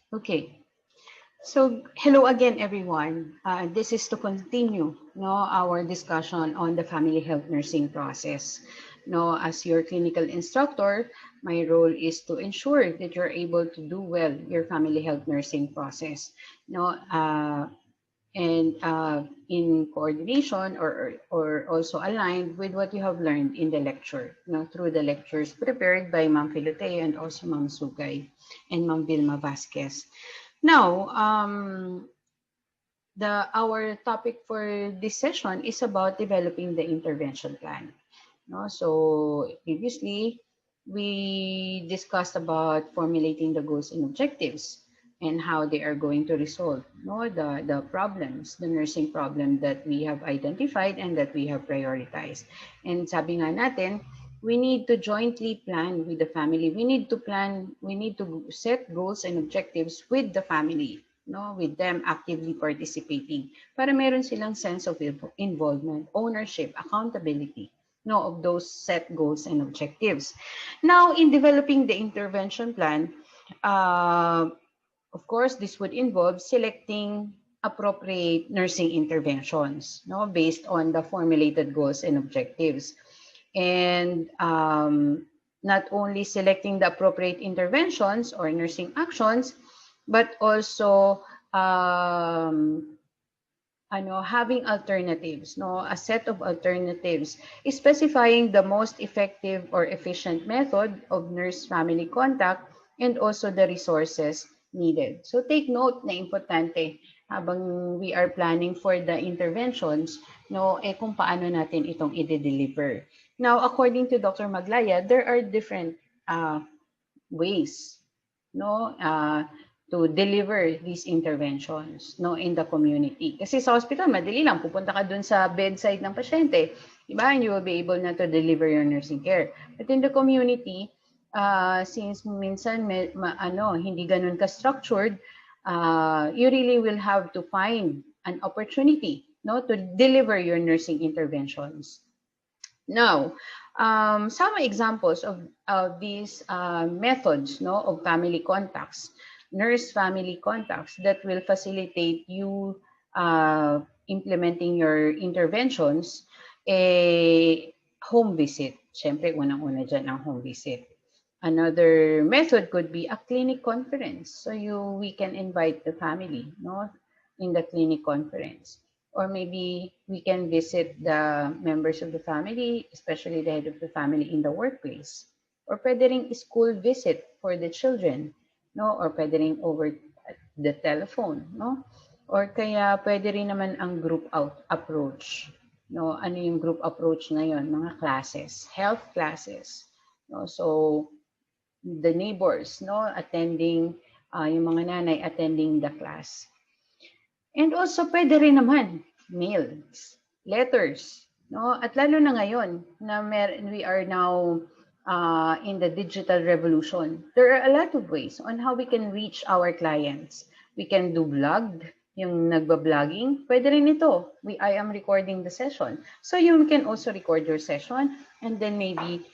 Okay. So hello again, everyone. This is to continue our discussion on the family health nursing process. As your clinical instructor, my role is to ensure that you're able to do well your family health nursing process. No, and in coordination or also aligned with what you have learned in the lecture, through the lectures prepared by Ma'am Filoteo and also Ma'am Sugay and Ma'am Vilma Vasquez. Now, the our topic for this session is about developing the intervention plan. No? So previously, we discussed about formulating the goals and objectives and how they are going to resolve the problems, the nursing problem that we have identified and that we have prioritized. And sabi nga natin, we need to jointly plan with the family. We need to set goals and objectives with the family, with them actively participating para meron silang sense of involvement, ownership, accountability of those set goals and objectives. Now, in developing the intervention plan, uh, of course, this would involve selecting appropriate nursing interventions, based on the formulated goals and objectives. And not only selecting the appropriate interventions or nursing actions, but also having alternatives, a set of alternatives, specifying the most effective or efficient method of nurse-family contact and also the resources needed. So take note na importante habang we are planning for the interventions, kung paano natin itong i-deliver. Now, according to Dr. Maglaya, there are different uh, ways no to deliver these interventions in the community. Kasi sa hospital madali lang pupunta ka dun sa bedside ng pasyente, di ba? And you will be able na to deliver your nursing care. But in the community, since minsan hindi ganun ka structured, you really will have to find an opportunity to deliver your nursing interventions. Now, some examples of these methods of family contacts, nurse family contacts that will facilitate you implementing your interventions, a home visit. Siyempre, unang-una dyan ang home visit. Another method could be a clinic conference. So we can invite the family in the clinic conference. Or maybe we can visit the members of the family, especially the head of the family in the workplace. Or pwede ring school visit for the children, or pwede ring over the telephone, or kaya pwede rin naman ang group out approach. Ano yung group approach ngayon? Mga classes, health classes. So the neighbors attending, yung mga nanay attending the class. And also, pwede rin naman, mails, letters, At lalo na ngayon, na we are now in the digital revolution. There are a lot of ways on how we can reach our clients. We can do vlog, yung nagba-vlogging. Pwede rin ito. I am recording the session. So you can also record your session and then maybe,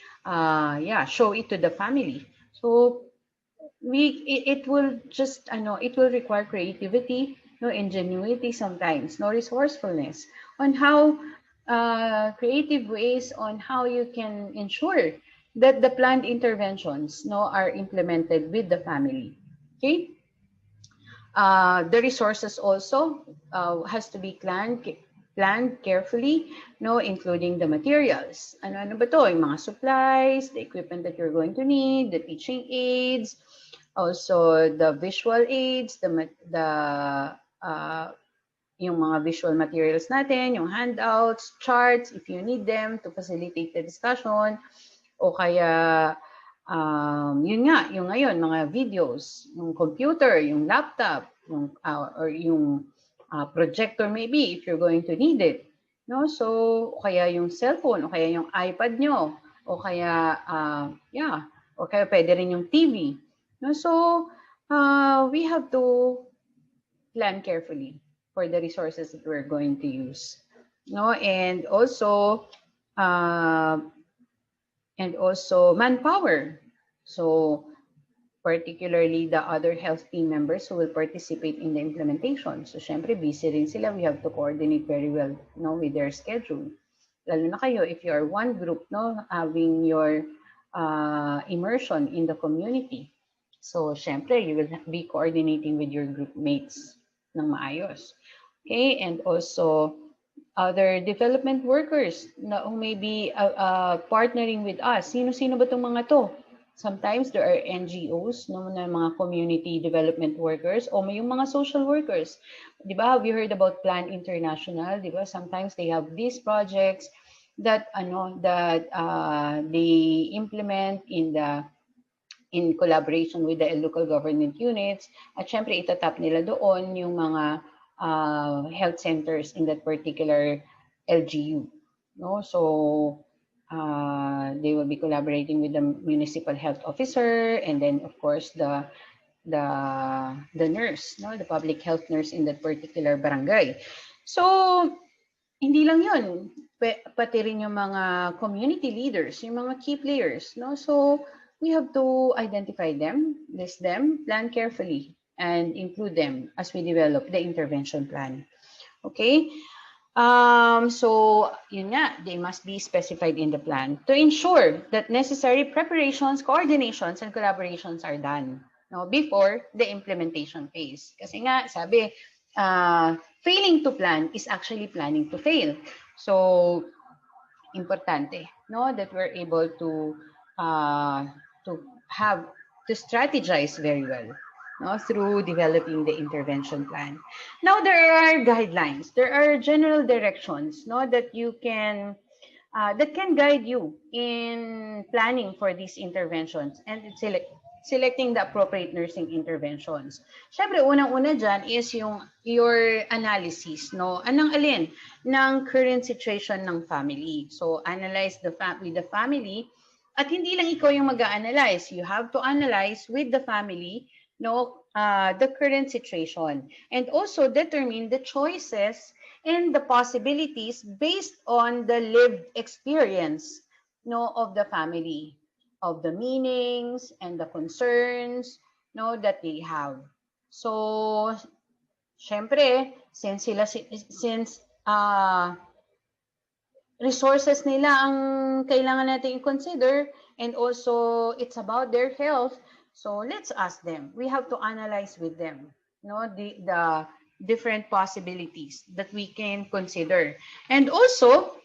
show it to the family. So it will just it will require creativity, ingenuity sometimes, resourcefulness on how creative ways on how you can ensure that the planned interventions are implemented with the family. Okay. The resources also has to be planned carefully, including the materials. Ano ba to? Yung mga supplies, the equipment that you're going to need, the teaching aids, also the visual aids, yung mga visual materials natin, yung handouts, charts, if you need them to facilitate the discussion, o kaya yun nga, yung ngayon, mga videos, yung computer, yung laptop, or yung projector maybe if you're going to need it. So, o kaya yung cellphone, o kaya yung iPad nyo, o kaya, o kaya pwede rin yung TV. So, we have to plan carefully for the resources that we're going to use. And also, manpower. So particularly the other health team members who will participate in the implementation. So, syempre, busy rin sila. We have to coordinate very well, no, with their schedule. Lalo na kayo, if you are one group, no, having your immersion in the community. So, syempre, you will be coordinating with your group mates ng maayos. Okay, and also other development workers na who may be partnering with us. Sino-sino ba itong mga to? Sometimes there are NGOs, no, na mga community development workers o may yung mga social workers. Di ba? Have you heard about Plan International? Di ba? Sometimes they have these projects that they implement in collaboration with the local government units. At syempre, itatap nila doon yung mga health centers in that particular LGU. No? So, they will be collaborating with the municipal health officer and then, of course, the nurse, no? The public health nurse in that particular barangay. So, hindi lang yun. Pati rin yung mga community leaders, yung mga key players. No? So, we have to identify them, list them, plan carefully, and include them as we develop the intervention plan. Okay? So, yun nga, they must be specified in the plan to ensure that necessary preparations, coordinations, and collaborations are done, no, before the implementation phase. Kasi nga, sabi, failing to plan is actually planning to fail. So, importante, no, that we're able to strategize very well, no, through developing the intervention plan. Now, there are guidelines. There are general directions, no, that you can that can guide you in planning for these interventions and selecting the appropriate nursing interventions. Syempre, unang-una dyan is your analysis, no? Anong alin ng current situation ng family. So, analyze with the family. At hindi lang ikaw yung mag-a-analyze. You have to analyze with the family, no, the current situation. And also determine the choices and the possibilities based on the lived experience, no, of the family, of the meanings and the concerns, no, that they have. So, syempre, since resources nila ang kailangan natin i-consider and also it's about their health, so let's ask them. We have to analyze with them, no, the different possibilities that we can consider. And also,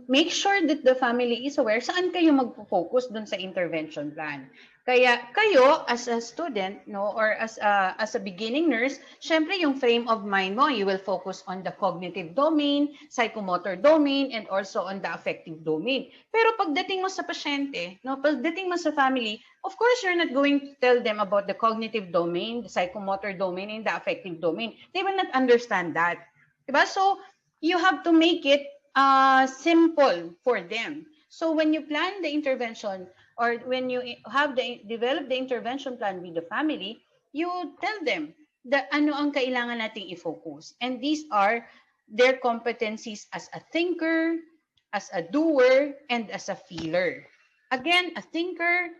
make sure that the family is aware saan kayo magpo-focus dun sa intervention plan. Kaya kayo as a student, no, or as a beginning nurse, syempre yung frame of mind mo, you will focus on the cognitive domain, psychomotor domain, and also on the affective domain. Pero pagdating mo sa pasyente, no, pagdating mo sa family, of course you're not going to tell them about the cognitive domain, the psychomotor domain, and the affective domain. They will not understand that. Diba? So you have to make it simple for them. So when you plan the intervention or when you develop the intervention plan with the family, you tell them that ano ang kailangan nating i-focus. And these are their competencies as a thinker, as a doer, and as a feeler. Again, a thinker,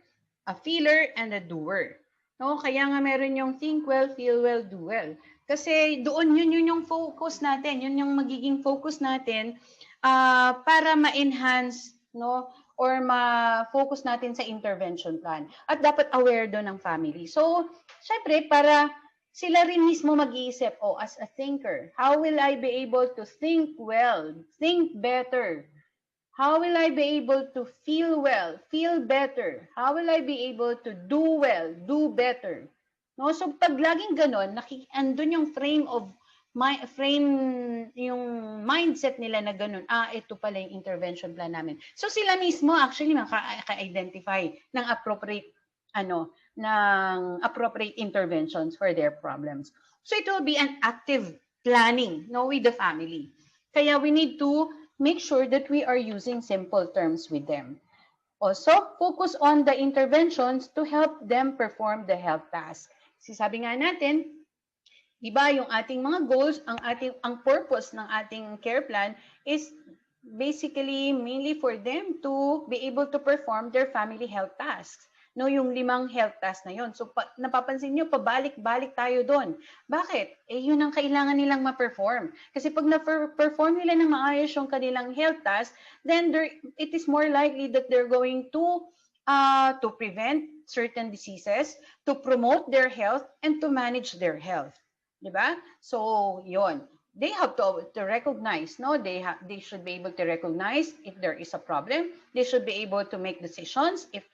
a feeler, and a doer. No, kaya nga meron yung think well, feel well, do well. Kasi doon yun yung focus natin, yun yung magiging focus natin para ma-enhance, no, or ma-focus natin sa intervention plan. At dapat aware doon ng family. So, syempre, para sila rin mismo mag-iisip, oh, as a thinker, how will I be able to think well, think better? How will I be able to feel well, feel better? How will I be able to do well, do better? No? So, pag laging ganon, andun yung yung mindset nila na ganun, ito pala yung intervention plan namin. So sila mismo actually maka-identify ng appropriate interventions for their problems. So it will be an active planning, no, with the family. Kaya we need to make sure that we are using simple terms with them. Also, focus on the interventions to help them perform the health task. Sabi nga natin, diba, yung ating mga goals, ang purpose ng ating care plan is basically mainly for them to be able to perform their family health tasks. no, yung 5 health tasks na yon. So napapansin niyo, pabalik-balik tayo doon. Bakit? Yun ang kailangan nilang ma-perform. Kasi pag na-perform nila ng maayos yung kanilang health task, then it is more likely that they're going to prevent certain diseases, to promote their health, and to manage their health. Diba? So, yon. They have to recognize, no? They should be able to recognize if there is a problem. They should be able to make decisions if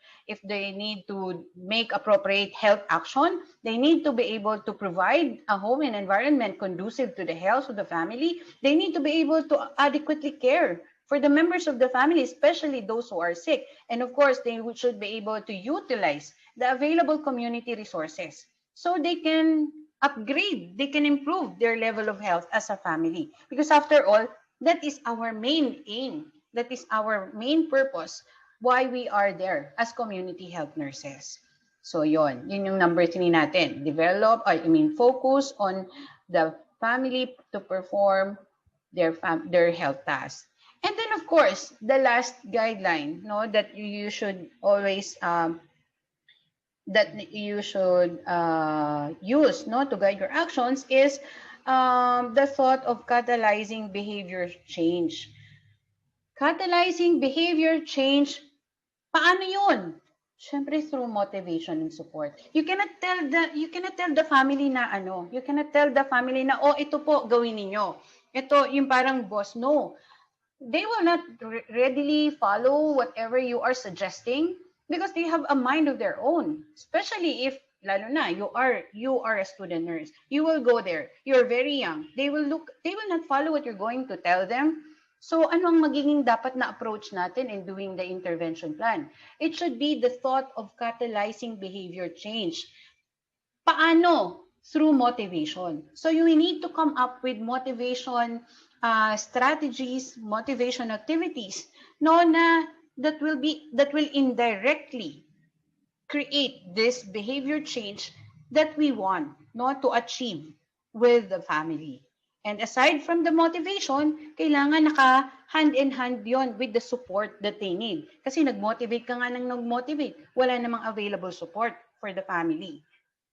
they need to make appropriate health action. They need to be able to provide a home and environment conducive to the health of the family. They need to be able to adequately care for the members of the family, especially those who are sick. And of course, they should be able to utilize the available community resources so they can upgrade, they can improve their level of health as a family. Because after all, that is our main aim. That is our main purpose why we are there as community health nurses. So yun yung number 3 natin. Focus on the family to perform their health tasks. And then of course, the last guideline, no, that you should always use, no, to guide your actions is the thought of catalyzing behavior change. Catalyzing behavior change, paano yun? Siyempre through motivation and support. You cannot tell the family na you cannot tell the family na, oh, ito po gawin niyo. Ito yung parang boss. No. They will not readily follow whatever you are suggesting because they have a mind of their own, especially if lalo na you are a student nurse. You will go there. You're very young. They will not follow what you're going to tell them. So ano ang magiging dapat na approach natin in doing the intervention plan? It should be the thought of catalyzing behavior change. Paano? Through motivation. So you need to come up with motivation strategies, motivation activities, no, na that will indirectly create this behavior change that we want, no, to achieve with the family. And aside from the motivation, kailangan naka hand in hand yon with the support that they need. Kasi nag-motivate ka nga nang nag-motivate, wala namang available support for the family.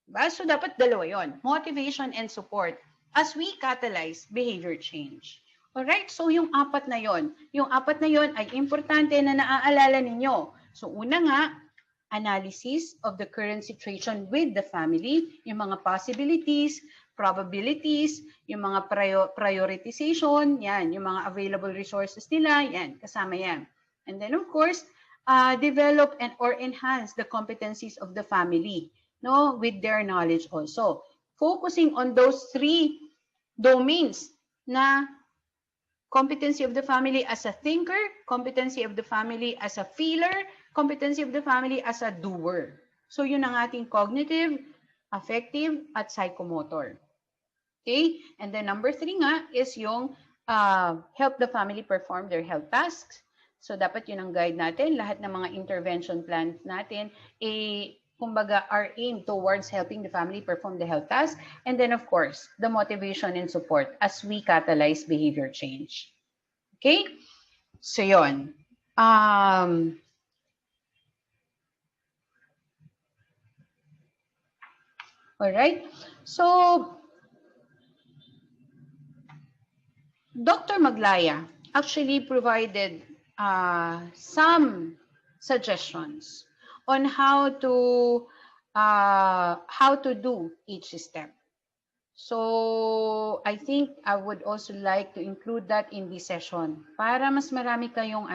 Diba? So dapat dalawa yon, motivation and support as we catalyze behavior change. Alright, so yung apat na yon ay importante na naaalala ninyo. So una nga, analysis of the current situation with the family, yung mga possibilities, probabilities, yung mga prioritization, yan, yung mga available resources nila, yan, kasama yan. And then of course, develop or enhance the competencies of the family, no, with their knowledge also. Focusing on those 3 domains na competency of the family as a thinker, competency of the family as a feeler, competency of the family as a doer. So yun ang ating cognitive, affective, at psychomotor. Okay? And then number 3 nga is yung help the family perform their health tasks. So dapat yun ang guide natin. Lahat ng mga intervention plans natin, kumbaga, are aimed towards helping the family perform the health tasks. And then, of course, the motivation and support as we catalyze behavior change. Okay? So, yun. Alright. So, Dr. Maglaya actually provided some suggestions on how to do each step. So I think I would also like to include that in this session para mas marami kayong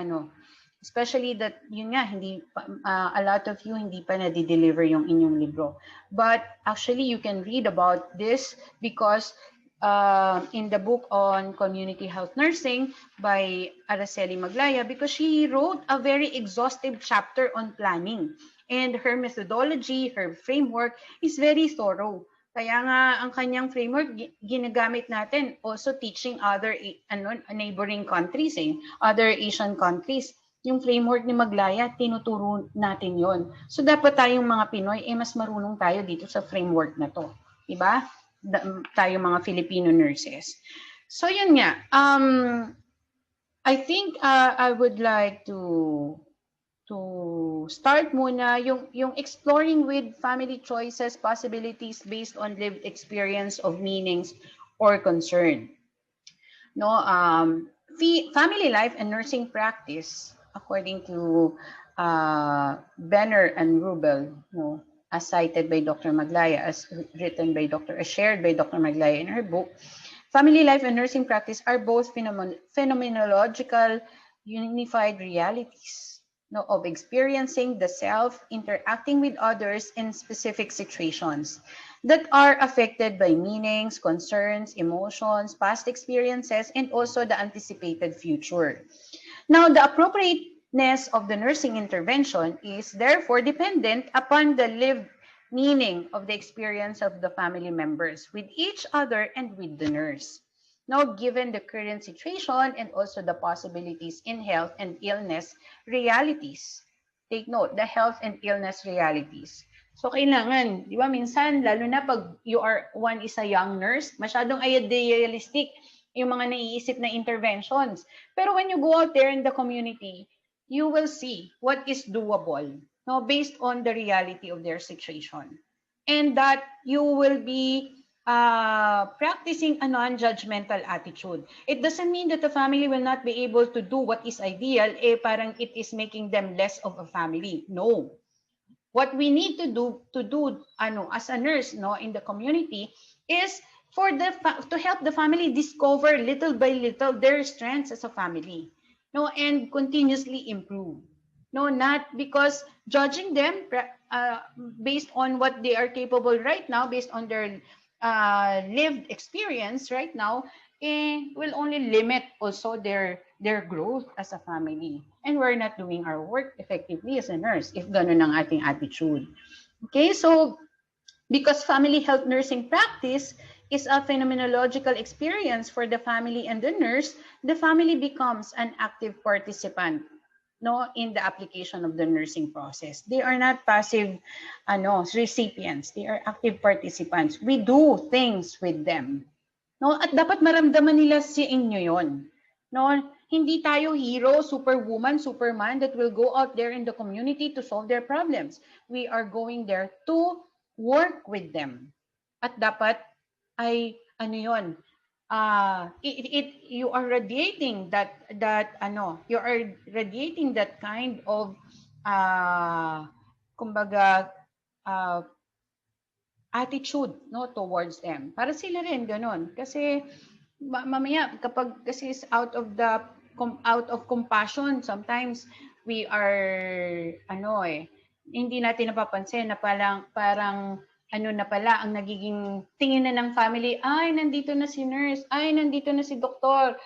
especially that yun nga hindi a lot of you hindi pa na-deliver yung inyong libro. But actually you can read about this because in the book on community health nursing by Araceli Maglaya, because she wrote a very exhaustive chapter on planning, and her methodology, her framework is very thorough. Kaya nga ang kanyang framework ginagamit natin also teaching other neighboring countries, other Asian countries. Yung framework ni Maglaya, tinuturo natin yon. So dapat tayong mga Pinoy mas marunong tayo dito sa framework na to, diba? Tayo mga Filipino nurses. So yun nga, I think I would like to start muna yung exploring with family choices, possibilities based on lived experience of meanings or concern. No, family life and nursing practice, according to Benner and Rubel, no, as cited by Dr. Maglaya, as written by as shared by Dr. Maglaya in her book, family life and nursing practice are both phenomenological, unified realities, no, of experiencing the self, interacting with others in specific situations that are affected by meanings, concerns, emotions, past experiences, and also the anticipated future. Now, the appropriateness of the nursing intervention is therefore dependent upon the lived meaning of the experience of the family members with each other and with the nurse. Now, given the current situation and also the possibilities in health and illness realities. Take note, the health and illness realities. So, kailangan, di ba, minsan, lalo na pag one is a young nurse, masyadong idealistic yung mga naiisip na interventions. Pero when you go out there in the community, you will see what is doable, no, based on the reality of their situation. And that you will be practicing a non-judgmental attitude. It doesn't mean that the family will not be able to do what is ideal, parang it is making them less of a family. No. What we need to do as a nurse, no, in the community is to help the family discover little by little their strengths as a family, no, and continuously improve. No, not because judging them based on what they are capable right now, based on their lived experience right now, will only limit also their growth as a family. And we're not doing our work effectively as a nurse if ganun ang ating attitude. Okay, so because family health nursing practice is a phenomenological experience for the family and the nurse, the family becomes an active participant, no, in the application of the nursing process. They are not passive recipients. They are active participants. We do things with them. No, at dapat maramdaman nila si inyo 'yon. No, hindi tayo hero, superwoman, superman that will go out there in the community to solve their problems. We are going there to work with them. At dapat ay yon, you are radiating you are radiating that kind of kumbaga attitude, no, towards them. Para sila rin ganon. Kasi mamaya kapag kasi out of compassion, sometimes we are hindi natin napapansin na parang na pala ang nagiging tingin na ng family, ay nandito na si nurse, ay nandito na si doktor,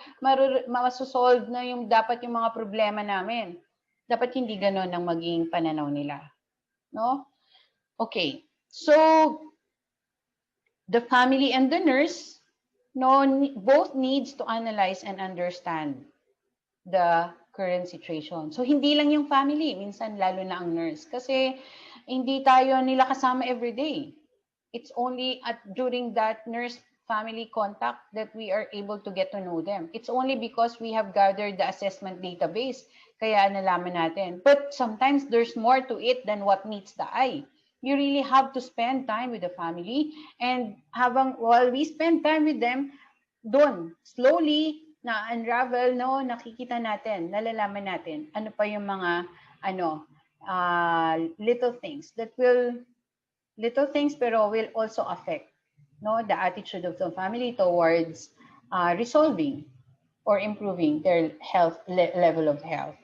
masosolve na yung dapat yung mga problema namin. Dapat hindi ganon ang maging pananaw nila. No? Okay. So, the family and the nurse, both needs to analyze and understand the current situation. So, hindi lang yung family, minsan lalo na ang nurse. Kasi, hindi tayo nila kasama everyday. It's only during that nurse-family contact that we are able to get to know them. It's only because we have gathered the assessment database, kaya nalaman natin. But sometimes there's more to it than what meets the eye. You really have to spend time with the family, and while we spend time with them, doon, slowly, na-unravel, no, nakikita natin, nalalaman natin, ano pa yung mga, little things pero will also affect, no, the attitude of the family towards resolving or improving their level of health.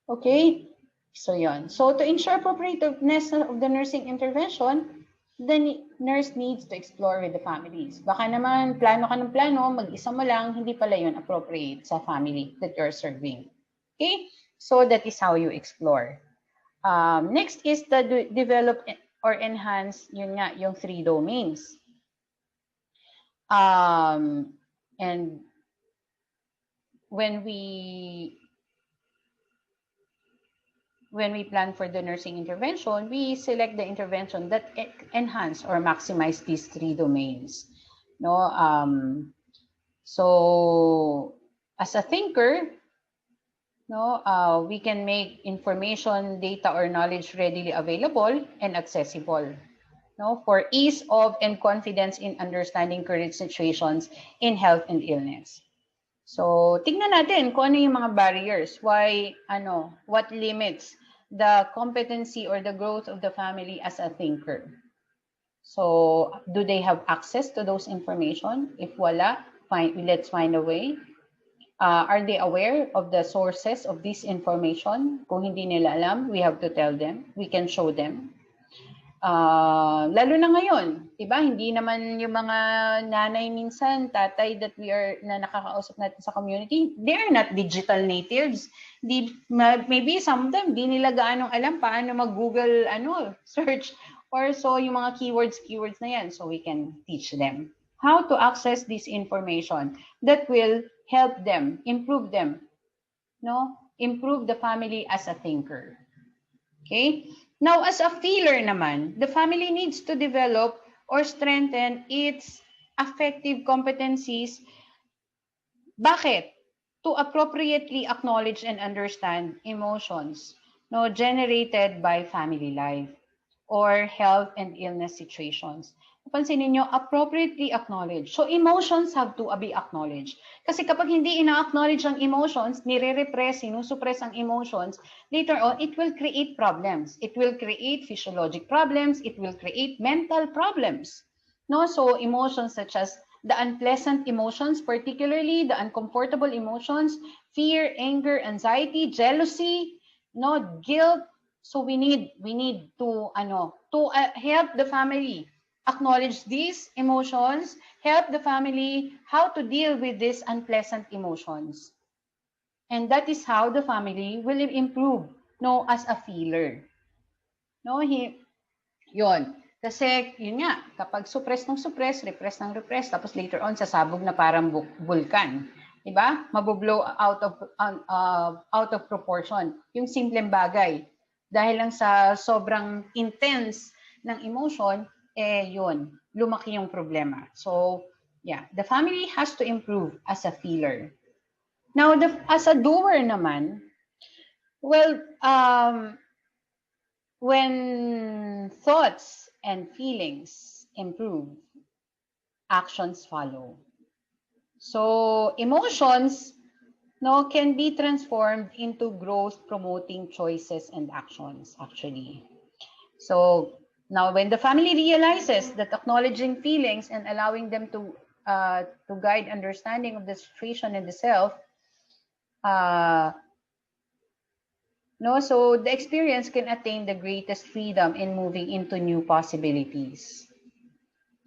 Okay? So yon. So to ensure appropriateness of the nursing intervention, the nurse needs to explore with the families. Baka naman plano ka ng plano, mag-isa mo lang, hindi pala yun appropriate sa family that you're serving. Okay? So that is how you explore. Next is the develop or enhance, yun nga, yung 3 domains. And when we plan for the nursing intervention, we select the intervention that enhance or maximize these 3 domains. No, so as a thinker, No, we can make information, data, or knowledge readily available and accessible. No, for ease of and confidence in understanding current situations in health and illness. So, tingnan natin kung ano yung mga barriers, what limits the competency or the growth of the family as a thinker. So, do they have access to those information? If wala, let's find a way. Are they aware of the sources of this information? Kung hindi nila alam, we have to tell them. We can show them. Lalo na ngayon, 'di ba? Hindi naman yung mga nanay minsan, tatay na nakakausap natin sa community, they are not digital natives. Maybe some of them di nila gaano alam paano mag-Google search or so yung mga keywords na yan, so we can teach them how to access this information that will help them, improve them, no? Improve the family as a thinker. Okay? Now, as a feeler naman, the family needs to develop or strengthen its affective competencies. Bakit? To appropriately acknowledge and understand emotions generated by family life or health and illness situations. Pansinin nyo, appropriately acknowledge. So emotions have to be acknowledged. Kasi kapag hindi ina-acknowledge ang emotions, nire-repress, sinusuppress ang emotions, later on, it will create problems. It will create physiologic problems. It will create mental problems. No? So emotions such as the unpleasant emotions, particularly the uncomfortable emotions, fear, anger, anxiety, jealousy, guilt. So we need to help the family acknowledge these emotions, help the family how to deal with these unpleasant emotions. And that is how the family will improve as a feeler. Yun. Kasi, yun nga, kapag suppress ng suppress, repress ng repress, tapos later on, sasabog na parang vulkan. Diba? Mabublow out of proportion. Yung simpleng bagay. Dahil lang sa sobrang intense ng emotion, yun, lumaki yung problema. So, yeah, the family has to improve as a feeler. Now, as a doer naman, well, when thoughts and feelings improve, actions follow. So emotions can be transformed into growth promoting choices and actions actually. So now when the family realizes that acknowledging feelings and allowing them to guide understanding of the situation and the self, so the experience can attain the greatest freedom in moving into new possibilities.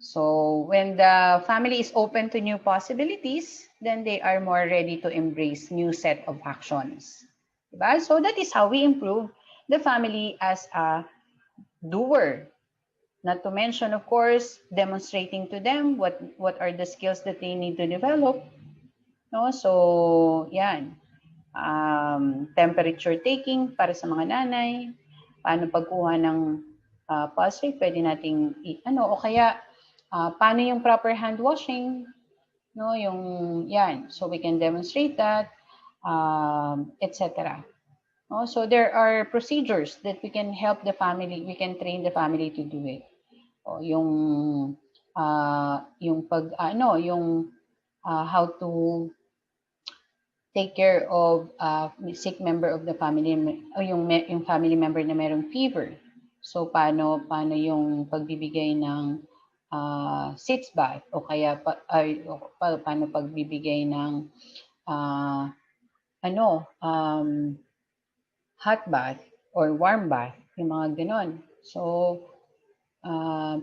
So when the family is open to new possibilities, then they are more ready to embrace new set of actions. Diba? So that is how we improve the family as a doer. Not to mention, of course, demonstrating to them what are the skills that they need to develop. So, yan. Temperature taking para sa mga nanay, paano pagkuha ng pulse rate, pwede nating o kaya paano yung proper hand washing, yung yan, so we can demonstrate that, etc. So there are procedures that we can help the family, we can train the family to do it. Yung how to take care of sick member of the family o yung family member na merong fever. So paano yung pagbibigay ng sitz bath o kaya paano pagbibigay ng hot bath or warm bath, yung mga ganon. So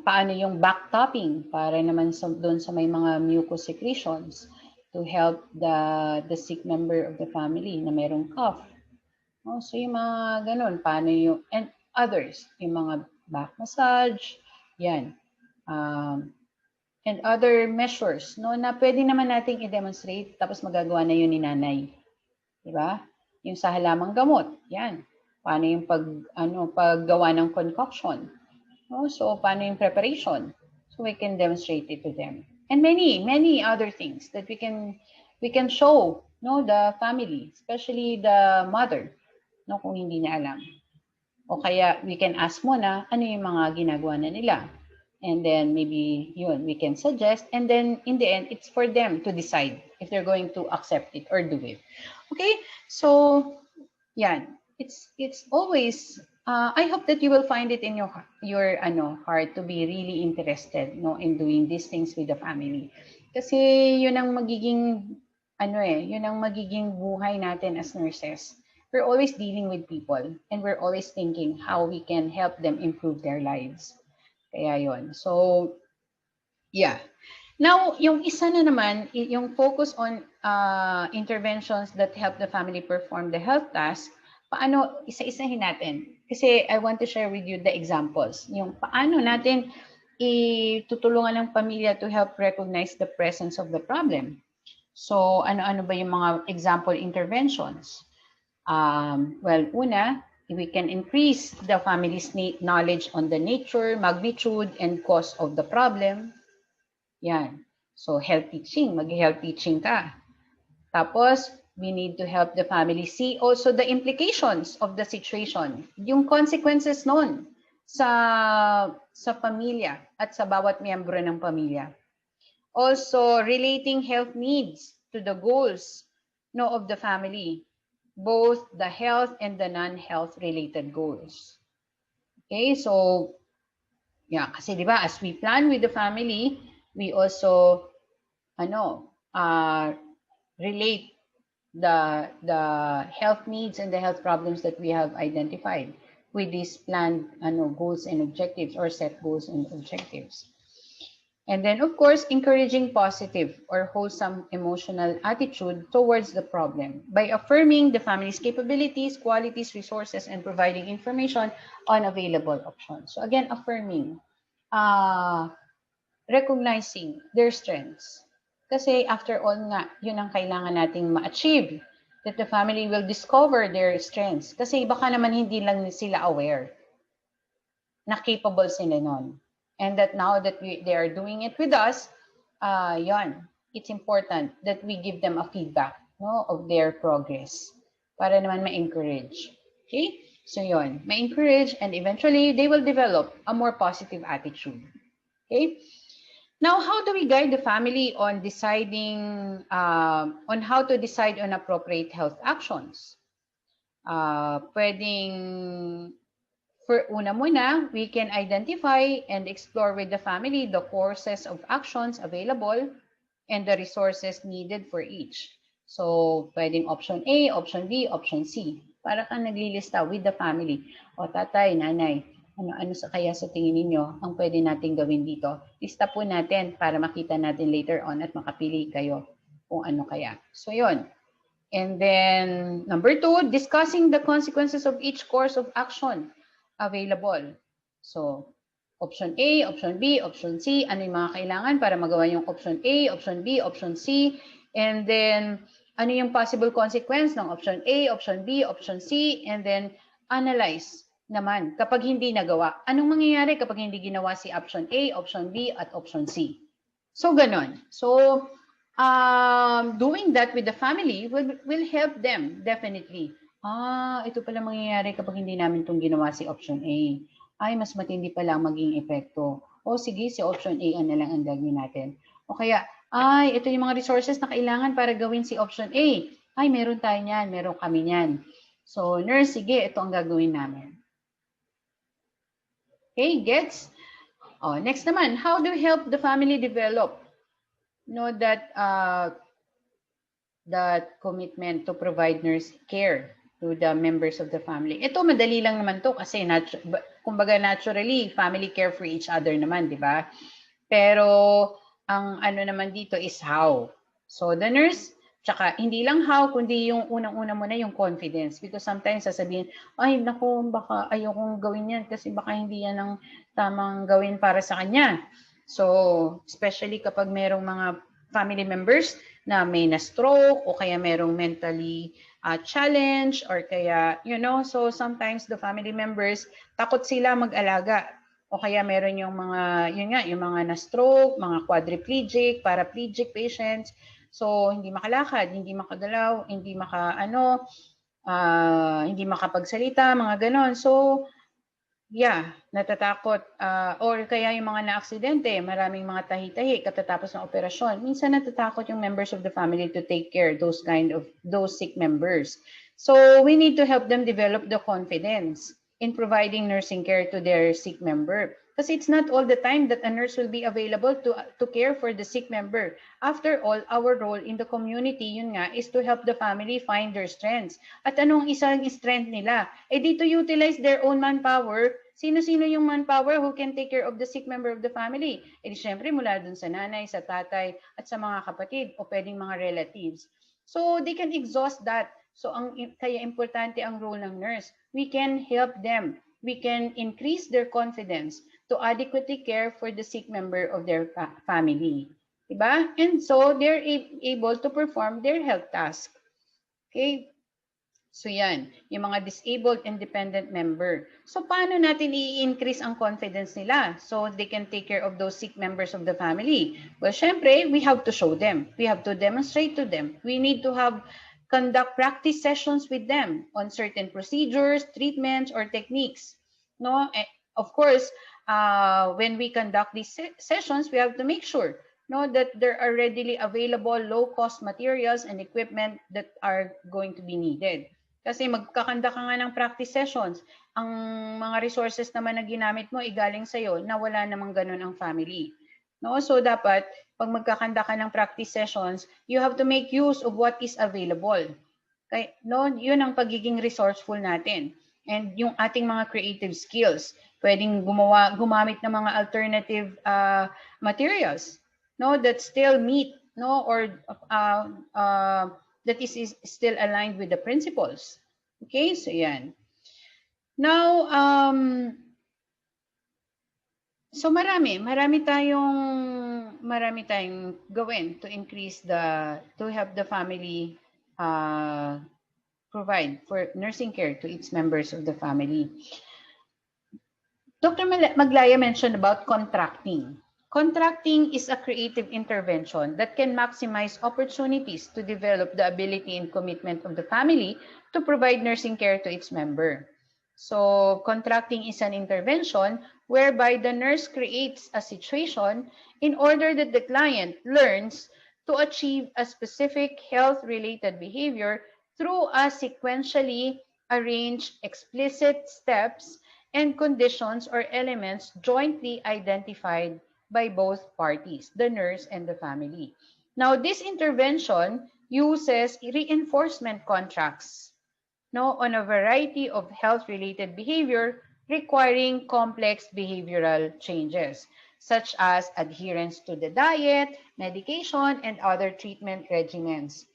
paano yung back tapping para naman doon sa may mga mucus secretions to help the sick member of the family na merong cough. So yung mga ganun, paano yung, and others, yung mga back massage, yan. And other measures, na pwede naman nating i-demonstrate, tapos magagawa na yun ni nanay. Diba? Yung sa halamang gamot, yan. Paano yung paggawa ng concoction. So paano yung preparation? So we can demonstrate it to them. And many other things that we can show no, the family, especially the mother, no, kung hindi niya alam. O kaya we can ask muna ano yung mga ginagawa na nila. And then maybe yun, we can suggest. And then in the end, it's for them to decide if they're going to accept it or do it. Okay, so yan. It's always, I hope that you will find it in your heart to be really interested, no, in doing these things with the family. Kasi yun ang magiging yun ang magiging buhay natin as nurses. We're always dealing with people and we're always thinking how we can help them improve their lives. Kaya yun. So, yeah. Now, yung isa na naman, yung focus on interventions that help the family perform the health task, paano isa-isahin natin? Kasi I want to share with you the examples. Yung paano natin itutulungan ng pamilya to help recognize the presence of the problem. So, ano-ano ba yung mga example interventions? Well, una, we can increase the family's knowledge on the nature, magnitude, and cause of the problem. Yan. So, health teaching. Mag-health teaching ka. Tapos, we need to help the family see also the implications of the situation. Yung consequences nun sa pamilya at sa bawat miyembro ng pamilya. Also, relating health needs to the goals, no, of the family, both the health and the non-health related goals. Okay, so yeah, kasi di ba, as we plan with the family, we also relate the health needs and the health problems that we have identified with these planned goals and objectives or set goals and objectives. And then, of course, encouraging positive or wholesome emotional attitude towards the problem by affirming the family's capabilities, qualities, resources, and providing information on available options. So again, affirming, recognizing their strengths. Kasi after all nga, yun ang kailangan nating ma-achieve, that the family will discover their strengths. Kasi baka naman hindi lang sila aware na capable sila nun. And that now that they are doing it with us, it's important that we give them a feedback, no, of their progress para naman ma-encourage. Okay? So yon, ma-encourage and eventually they will develop a more positive attitude. Okay? Now, how do we guide the family on deciding on how to decide on appropriate health actions? Pwedeng for una muna, we can identify and explore with the family the courses of actions available and the resources needed for each. So, pwedeng option A, option B, option C. Para kang naglilista with the family. O tatay, nanay, ano kaya sa tingin ninyo ang pwede nating gawin dito? Lista po natin para makita natin later on at makapili kayo kung ano kaya. So, yon. And then, number 2, discussing the consequences of each course of action available. So, option A, option B, option C, ano yung mga kailangan para magawa yung option A, option B, option C, and then ano yung possible consequence ng option A, option B, option C, and then analyze naman kapag hindi nagawa. Anong mangyayari kapag hindi ginawa si option A, option B, at option C? So, ganon. So, doing that with the family will help them definitely. Ito pala mangyayari kapag hindi namin itong ginawa si option A. Ay, mas matindi pala ang maging epekto. O sige, si option A na lang ang gagawin natin. O kaya, ito yung mga resources na kailangan para gawin si option A. Ay, meron tayo niyan, meron kami niyan. So, nurse, sige, ito ang gagawin namin. Okay, gets? Next naman, how do you help the family develop that commitment to provide nurse care to the members of the family? Ito, madali lang naman to kasi kumbaga naturally, family care for each other naman, di ba? Pero ang ano naman dito is how. So the nurse, tsaka hindi lang how, kundi yung unang-una mo na yung confidence. Because sometimes sasabihin, ay naku, baka ayokong gawin yan kasi baka hindi yan ang tamang gawin para sa kanya. So especially kapag merong mga family members na may na-stroke o kaya merong mentally challenge or kaya, so sometimes the family members, takot sila mag-alaga. O kaya meron yung mga, yung mga na-stroke, mga quadriplegic, paraplegic patients. So, hindi makalakad, hindi makagalaw, hindi hindi makapagsalita, mga ganon. So, yeah, natatakot. Or kaya yung mga na-aksidente, maraming mga tahi-tahi katatapos ng operasyon. Minsan natatakot yung members of the family to take care those sick members. So we need to help them develop the confidence in providing nursing care to their sick member. Kasi it's not all the time that a nurse will be available to care for the sick member. After all, our role in the community, yun nga, is to help the family find their strengths. At anong isang strength nila? Eh di to utilize their own manpower. Sino-sino yung manpower who can take care of the sick member of the family? Eh di syempre mula dun sa nanay, sa tatay, at sa mga kapatid o pwedeng mga relatives. So they can exhaust that. So kaya importante ang role ng nurse. We can help them. We can increase their confidence to adequately care for the sick member of their family. Diba? And so they're able to perform their health task. Okay? So yan, yung mga disabled independent member. So paano natin i-increase ang confidence nila so they can take care of those sick members of the family? Well, syempre, we have to show them. We have to demonstrate to them. We need to conduct practice sessions with them on certain procedures, treatments, or techniques. No, of course, when we conduct these sessions, we have to make sure that there are readily available low-cost materials and equipment that are going to be needed. Kasi magkakanda ka nga ng practice sessions, ang mga resources naman na ginamit mo igaling sa'yo na wala namang ganun ang family. No? So dapat, pag magkakanda ka ng practice sessions, you have to make use of what is available. Okay? No? Yun ang pagiging resourceful natin. And yung ating mga creative skills, pwedeng gumamit ng mga alternative materials, no, that still meet, no, or that is still aligned with the principles. Okay, so yan. Now, so marami tayong gawin to help the family provide for nursing care to its members of the family. Dr. Maglaya mentioned about contracting. Contracting is a creative intervention that can maximize opportunities to develop the ability and commitment of the family to provide nursing care to its member. So, contracting is an intervention whereby the nurse creates a situation in order that the client learns to achieve a specific health-related behavior through a sequentially arranged explicit steps and conditions or elements jointly identified by both parties, the nurse and the family. Now, this intervention uses reinforcement contracts, no, on a variety of health-related behavior requiring complex behavioral changes, such as adherence to the diet, medication, and other treatment regimens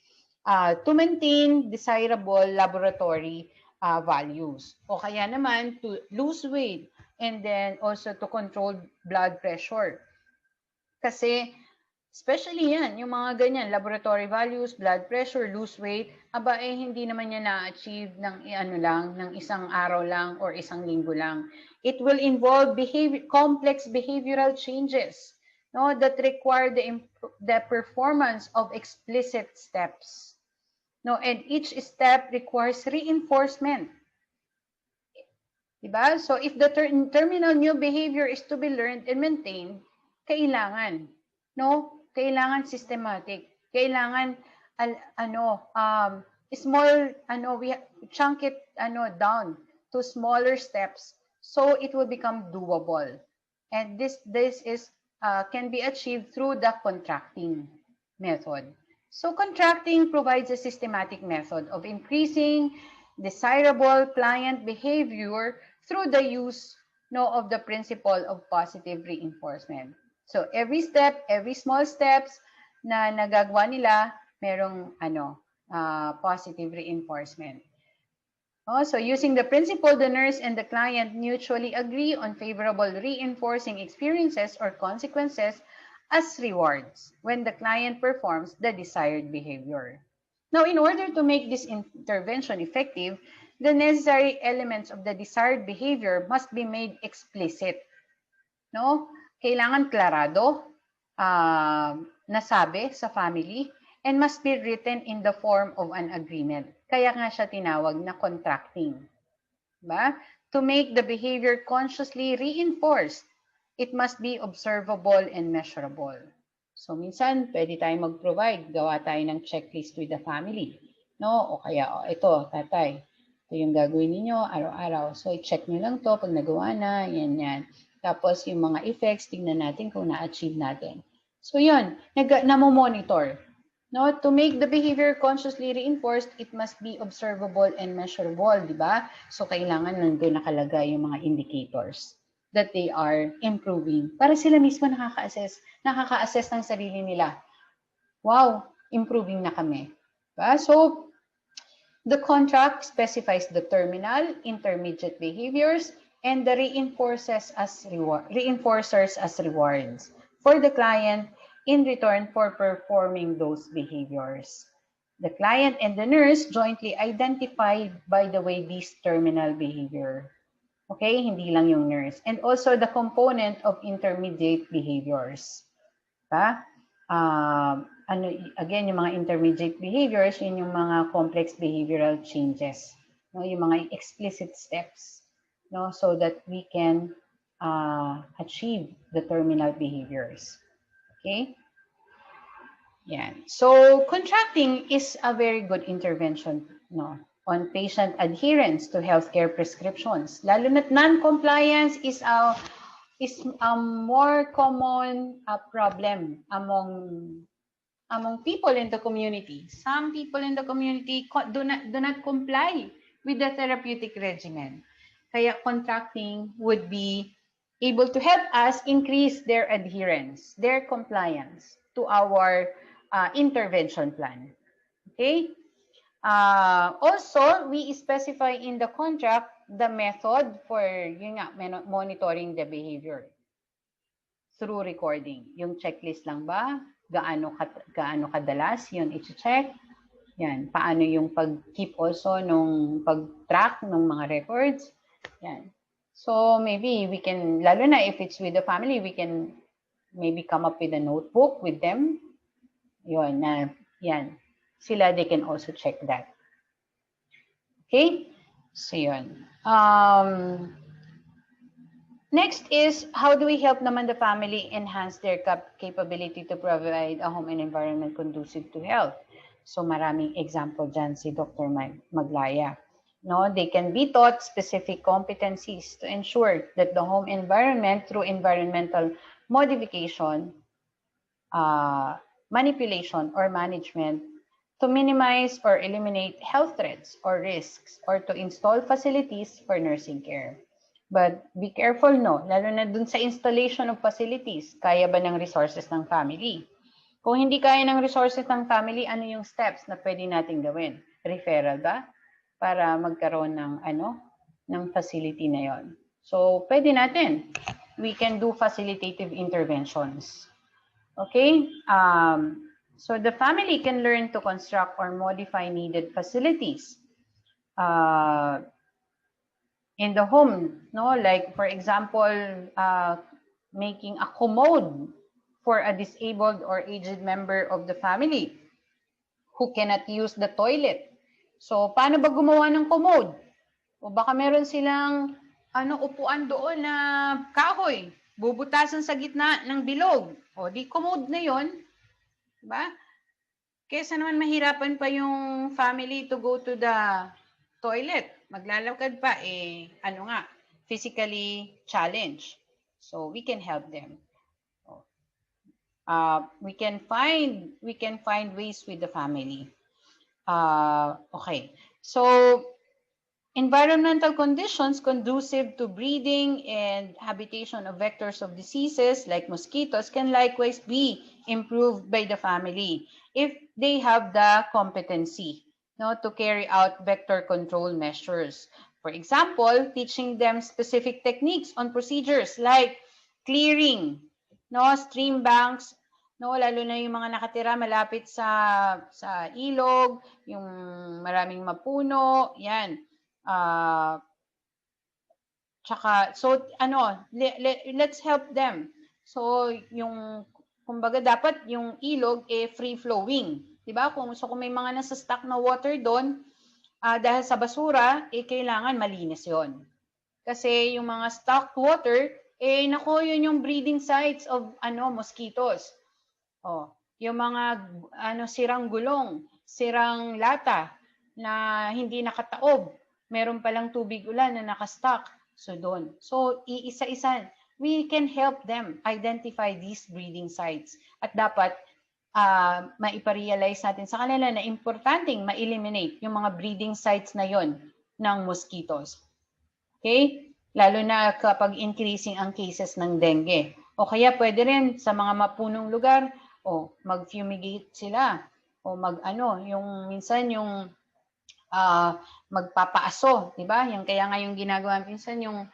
to maintain desirable laboratory values. O kaya naman to lose weight and then also to control blood pressure. Kasi especially yan, yung mga ganyan, laboratory values, blood pressure, lose weight, hindi naman yan na-achieve ng ng isang araw lang or isang linggo lang. It will involve complex behavioral changes, no, that require the performance of explicit steps. No, and each step requires reinforcement. Diba? So if the terminal new behavior is to be learned and maintained, kailangan, no? Kailangan systematic. Kailangan we chunk it down to smaller steps so it will become doable. And this is can be achieved through the contracting method. So contracting provides a systematic method of increasing desirable client behavior through the use of the principle of positive reinforcement. So every small steps na nagagawa nila, merong positive reinforcement. So using the principle, the nurse and the client mutually agree on favorable reinforcing experiences or consequences as rewards when the client performs the desired behavior. Now, in order to make this intervention effective, the necessary elements of the desired behavior must be made explicit. No? Kailangan klarado, nasabi sa family, and must be written in the form of an agreement. Kaya nga siya tinawag na contracting. Diba? To make the behavior consciously reinforced, it must be observable and measurable. So minsan, pwede tayong mag-provide, gawa tayo ng checklist with the family. No? O kaya, ito, tatay, ito yung gagawin ninyo araw-araw. So i-check nyo lang to pag nagawa na, yan. Tapos yung mga effects, tingnan natin kung na-achieve natin. So yun, namo-monitor. No, to make the behavior consciously reinforced, it must be observable and measurable, di ba? So kailangan nandun nakalagay yung mga indicators that they are improving para sila mismo nakaka-assess ng sarili nila. Wow, improving na kami. Diba? So the contract specifies the terminal, intermediate behaviors, and the reinforcers as rewards for the client in return for performing those behaviors. The client and the nurse jointly identified, by the way, this terminal behavior. Okay, hindi lang yung nurse. And also the component of intermediate behaviors. Diba? Again, yung mga intermediate behaviors, yun yung mga complex behavioral changes. No? Yung mga explicit steps, no? So that we can achieve the terminal behaviors. Okay? Yan. So, contracting is a very good intervention, no, on patient adherence to healthcare prescriptions. Lalo na non-compliance is a more common problem among people in the community. Some people in the community do not comply with the therapeutic regimen. Kaya contracting would be able to help us increase their adherence, their compliance to our intervention plan. Okay? Also, we specify in the contract the method for monitoring the behavior through recording. Yung checklist lang ba? Gaano kadalas yun i-check? Yan. Paano yung pag-keep also nung pag-track ng mga records? Yan. So maybe we can, lalo na if it's with the family, we can maybe come up with a notebook with them. Yun, yan. Sila, they can also check that. Okay? So yun. Next is, how do we help naman the family enhance their capability to provide a home and environment conducive to health? So maraming example dyan si Dr. Maglaya. No, they can be taught specific competencies to ensure that the home environment, through environmental modification, manipulation, or management, to minimize or eliminate health threats or risks, or to install facilities for nursing care. But be careful, no? Lalo na dun sa installation of facilities, kaya ba ng resources ng family? Kung hindi kaya ng resources ng family, ano yung steps na pwede natin gawin? Referral ba? Para magkaroon ng ng facility na yon. So, pwede natin. We can do facilitative interventions. Okay? So the family can learn to construct or modify needed facilities in the home, no? Like, for example, making a commode for a disabled or aged member of the family who cannot use the toilet. So, paano ba gumawa ng commode? O baka meron silang upuan doon na kahoy, bubutasan sa gitna ng bilog. O di commode na yon, diba? Kesa naman mahirapan pa yung family to go to the toilet. Maglalakad pa, physically challenged. So we can help them. We can find ways with the family. Okay. So environmental conditions conducive to breeding and habitation of vectors of diseases like mosquitoes can likewise be improved by the family if they have the competency, no, to carry out vector control measures. For example, teaching them specific techniques on procedures like clearing, no, stream banks, no, lalo na yung mga nakatira malapit sa ilog, yung maraming mapuno, yan. Let's help them. So, kumbaga dapat yung ilog free flowing. Diba? Kung may mga nasa stock na water doon, dahil sa basura, kailangan malinis yon. Kasi yung mga stocked water, nako, yun yung breeding sites of mosquitoes. Yung mga sirang gulong, sirang lata na hindi nakataob, meron palang tubig ulan na nakastock. So doon. So iisa-isa, we can help them identify these breeding sites. At dapat maiparealize natin sa kanila na importanteng ma-eliminate yung mga breeding sites na yon ng mosquitoes. Okay? Lalo na kapag increasing ang cases ng dengue. O kaya pwede rin sa mga mapunong lugar, mag-fumigate sila. O yung minsan yung magpapaaso, 'di ba? Yung kaya nga yung ginagawa minsan yung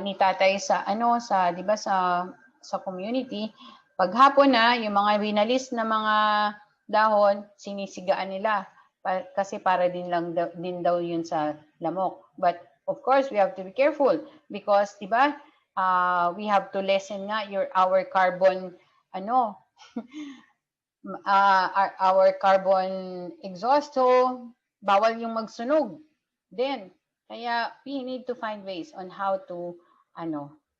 ni tatay sa sa 'di ba sa community, paghapon na yung mga winalis na mga dahon, sinisigaan nila kasi para din daw yun sa lamok. But of course, we have to be careful because 'di ba? We have to lessen nga our carbon our carbon exhaust. So bawal yung magsunog. Then kaya we need to find ways on how to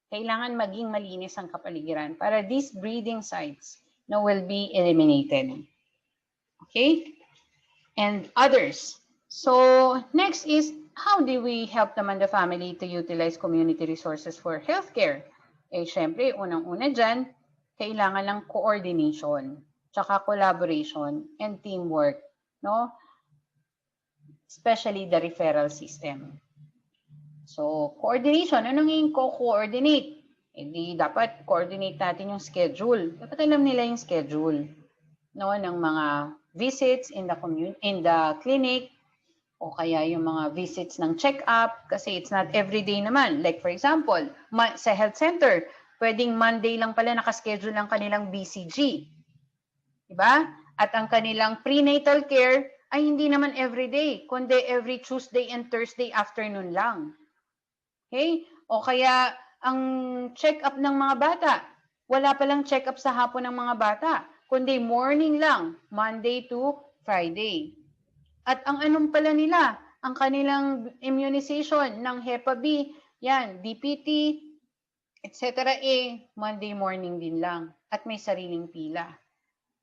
kailangan maging malinis ang kapaligiran para these breeding sites will be eliminated. Okay? And others. So next is, how do we help naman the family to utilize community resources for healthcare? Syempre, unang-una dyan, kailangan ng coordination, tsaka collaboration, and teamwork, no? Especially the referral system. So, coordination, anong yung co-coordinate? Hindi dapat coordinate natin yung schedule. Dapat alam nila yung schedule, no, ng mga visits in the clinic, o kaya yung mga visits ng check-up, kasi it's not everyday naman. Like for example, sa health center, pwedeng Monday lang pala nakaschedule ang kanilang BCG. Diba? At ang kanilang prenatal care ay hindi naman everyday, kundi every Tuesday and Thursday afternoon lang. Okay? O kaya ang check-up ng mga bata, wala palang check-up sa hapon ng mga bata, kundi morning lang, Monday to Friday. At ang anong pala nila, ang kanilang immunization ng Hepa B, yan, DPT, etc. Monday morning din lang. At may sariling pila.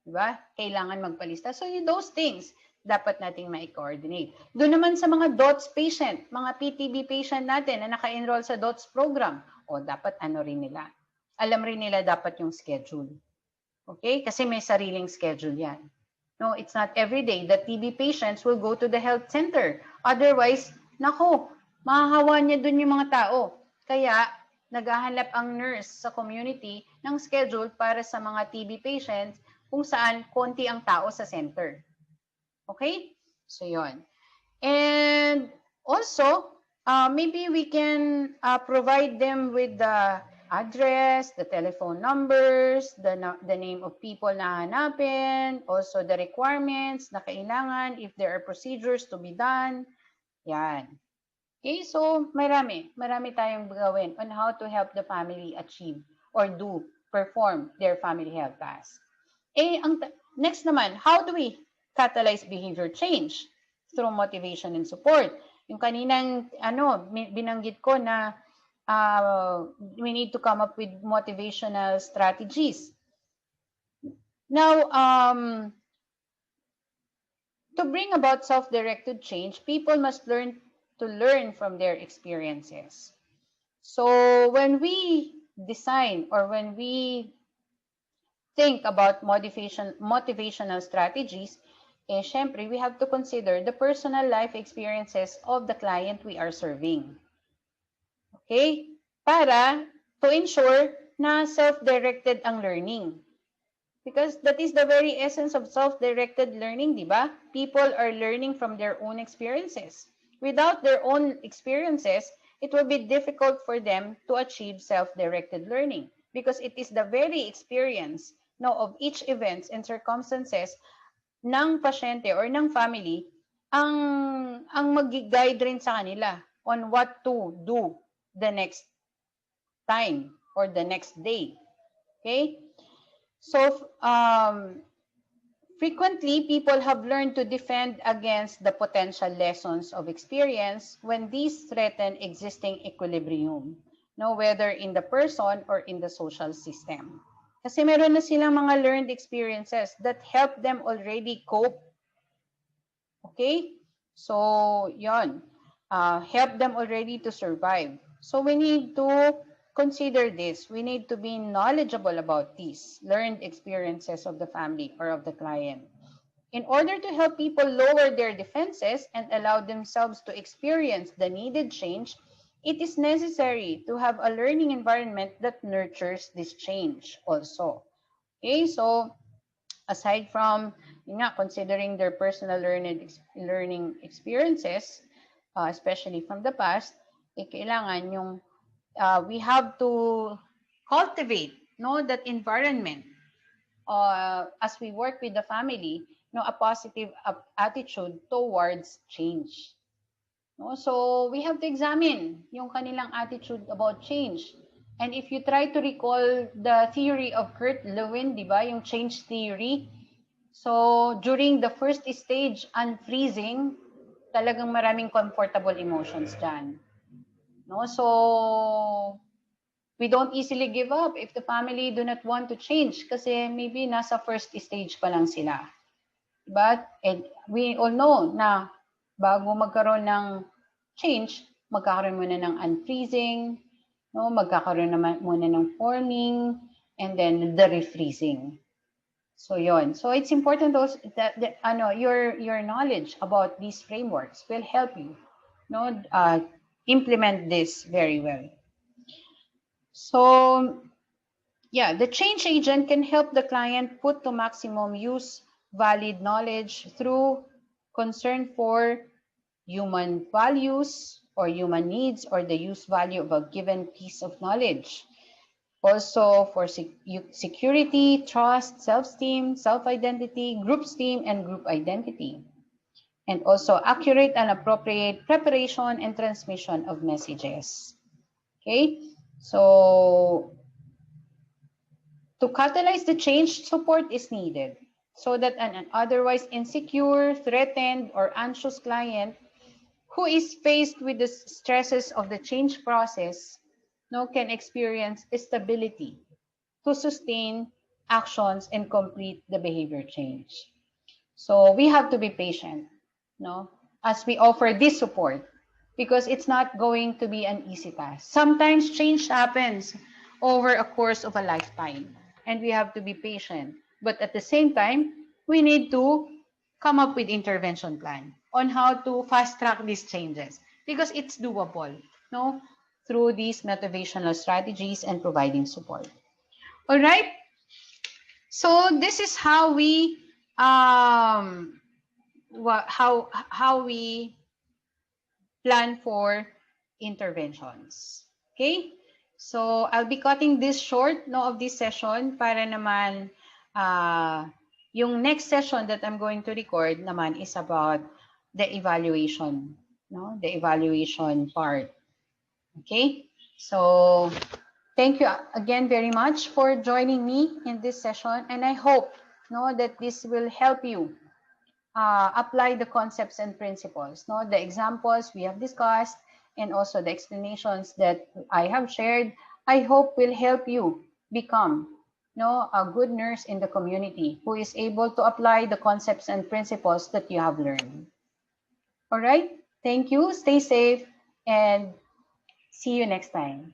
Diba? Kailangan magpalista. So those things, dapat nating ma-coordinate. Doon naman sa mga DOTS patient, mga PTB patient natin na naka-enroll sa DOTS program, dapat rin nila. Alam rin nila dapat yung schedule. Okay? Kasi may sariling schedule yan. No, it's not every day that TB patients will go to the health center. Otherwise, mahahawa niya dun yung mga tao. Kaya, naghahanap ang nurse sa community ng schedule para sa mga TB patients kung saan konti ang tao sa center. Okay? So, yon. And also, maybe we can provide them with the address, the telephone numbers, the name of people na hanapin, also the requirements na kailangan, if there are procedures to be done. Yan. Okay, so marami tayong gawin on how to help the family achieve or perform their family health tasks. Next naman, how do we catalyze behavior change? Through motivation and support. Yung kaninang binanggit ko na we need to come up with motivational strategies. Now, to bring about self-directed change, people must learn from their experiences. So when we design or when we think about motivational strategies, syempre, we have to consider the personal life experiences of the client we are serving. Okay? Para to ensure na self-directed ang learning. Because that is the very essence of self-directed learning, di ba? People are learning from their own experiences. Without their own experiences, it will be difficult for them to achieve self-directed learning because it is the very experience of each events and circumstances ng pasyente or ng family ang mag-guide rin sa kanila on what to do the next time or the next day. Okay? So, Frequently, people have learned to defend against the potential lessons of experience when these threaten existing equilibrium, no, whether in the person or in the social system. Kasi meron na silang mga learned experiences that help them already cope. Okay? So, yon. Help them already to survive. So, we need to consider this. We need to be knowledgeable about these learned experiences of the family or of the client. In order to help people lower their defenses and allow themselves to experience the needed change, it is necessary to have a learning environment that nurtures this change also. Okay, so aside from considering their personal learning experiences, especially from the past, kailangan we have to cultivate that environment as we work with the family, a positive attitude towards change. No? So we have to examine yung kanilang attitude about change. And if you try to recall the theory of Kurt Lewin, di ba, yung change theory, so during the first stage, unfreezing, talagang maraming comfortable emotions dyan. No? So we don't easily give up if the family do not want to change kasi maybe nasa first stage pa lang sila. But we all know na bago magkaroon ng change, magkakaroon muna ng unfreezing, no? Magkakaroon naman muna ng forming, and then the refreezing. So yon. So it's important also that your knowledge about these frameworks will help you, implement this very well. So yeah, the change agent can help the client put to maximum use valid knowledge through concern for human values or human needs or the use value of a given piece of knowledge. Also for security, trust, self-esteem, self-identity, group esteem, and group identity. And also accurate and appropriate preparation and transmission of messages. Okay, so to catalyze the change, support is needed so that an otherwise insecure, threatened, or anxious client who is faced with the stresses of the change process can experience stability to sustain actions and complete the behavior change. So we have to be patient, as we offer this support, because it's not going to be an easy task. Sometimes change happens over a course of a lifetime, and we have to be patient. But at the same time, we need to come up with intervention plan on how to fast track these changes because it's doable, through these motivational strategies and providing support. All right. So this is how we how we plan for interventions. Okay? So I'll be cutting this short of this session para naman yung next session that I'm going to record naman is about the evaluation, the evaluation part. Okay? So thank you again very much for joining me in this session, and I hope that this will help you apply the concepts and principles, the examples we have discussed, and also the explanations that I have shared. I hope will help you become a good nurse in the community who is able to apply the concepts and principles that you have learned. All right. Thank you. Stay safe and see you next time.